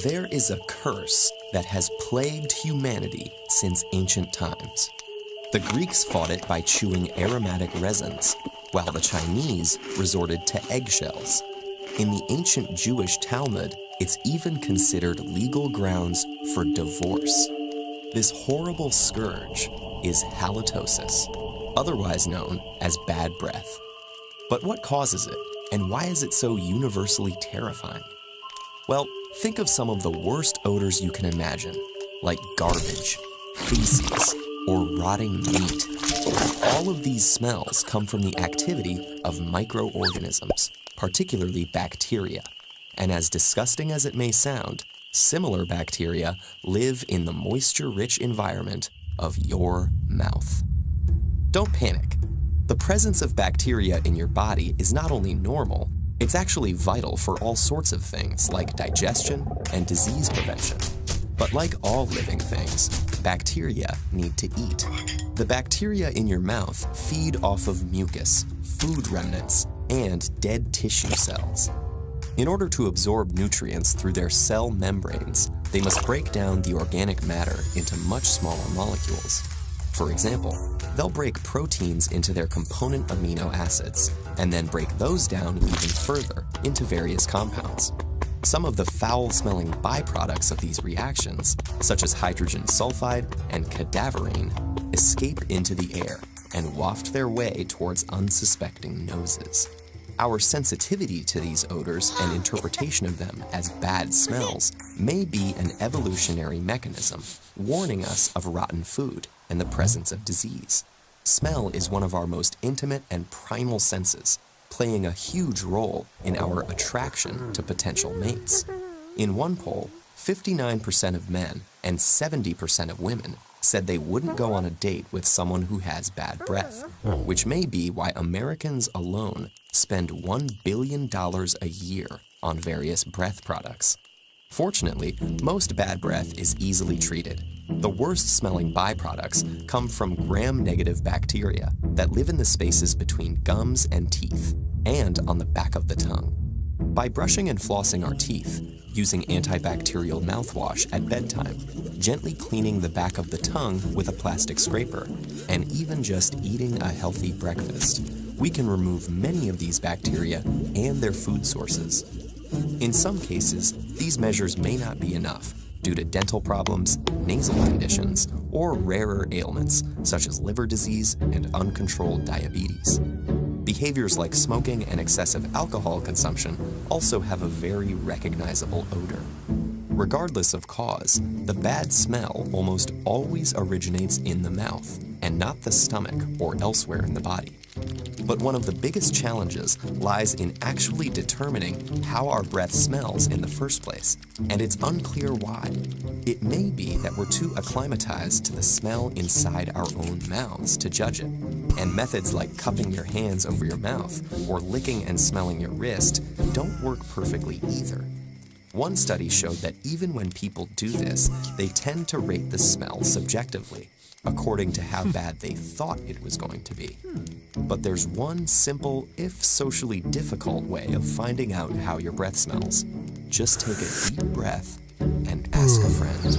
There is a curse that has plagued humanity since ancient times. The Greeks fought it by chewing aromatic resins, while the Chinese resorted to eggshells. In the ancient Jewish Talmud, it's even considered legal grounds for divorce. This horrible scourge is halitosis, otherwise known as bad breath. But what causes it, and why is it so universally terrifying? Well, think of some of the worst odors you can imagine, like garbage, feces, or rotting meat. All of these smells come from the activity of microorganisms, particularly bacteria. And as disgusting as it may sound, similar bacteria live in the moisture-rich environment of your mouth. Don't panic. The presence of bacteria in your body is not only normal, it's actually vital for all sorts of things like digestion and disease prevention. But like all living things, bacteria need to eat. The bacteria in your mouth feed off of mucus, food remnants, and dead tissue cells. In order to absorb nutrients through their cell membranes, they must break down the organic matter into much smaller molecules. For example, they'll break proteins into their component amino acids, and then break those down even further into various compounds. Some of the foul-smelling byproducts of these reactions, such as hydrogen sulfide and cadaverine, escape into the air and waft their way towards unsuspecting noses. Our sensitivity to these odors and interpretation of them as bad smells may be an evolutionary mechanism, warning us of rotten food and the presence of disease. Smell is one of our most intimate and primal senses, playing a huge role in our attraction to potential mates. In one poll, 59% of men and 70% of women said they wouldn't go on a date with someone who has bad breath, which may be why Americans alone spend $1 billion a year on various breath products. Fortunately, most bad breath is easily treated. The worst-smelling byproducts come from gram-negative bacteria that live in the spaces between gums and teeth, and on the back of the tongue. By brushing and flossing our teeth, using antibacterial mouthwash at bedtime, gently cleaning the back of the tongue with a plastic scraper, and even just eating a healthy breakfast, we can remove many of these bacteria and their food sources. In some cases, these measures may not be enough due to dental problems, nasal conditions, or rarer ailments such as liver disease and uncontrolled diabetes. Behaviors like smoking and excessive alcohol consumption also have a very recognizable odor. Regardless of cause, the bad smell almost always originates in the mouth and not the stomach or elsewhere in the body. But one of the biggest challenges lies in actually determining how our breath smells in the first place, and it's unclear why. It may be that we're too acclimatized to the smell inside our own mouths to judge it, and methods like cupping your hands over your mouth or licking and smelling your wrist don't work perfectly either. One study showed that even when people do this, they tend to rate the smell subjectively, according to how bad they thought it was going to be. But there's one simple, if socially difficult, way of finding out how your breath smells. Just take a deep breath and ask a friend.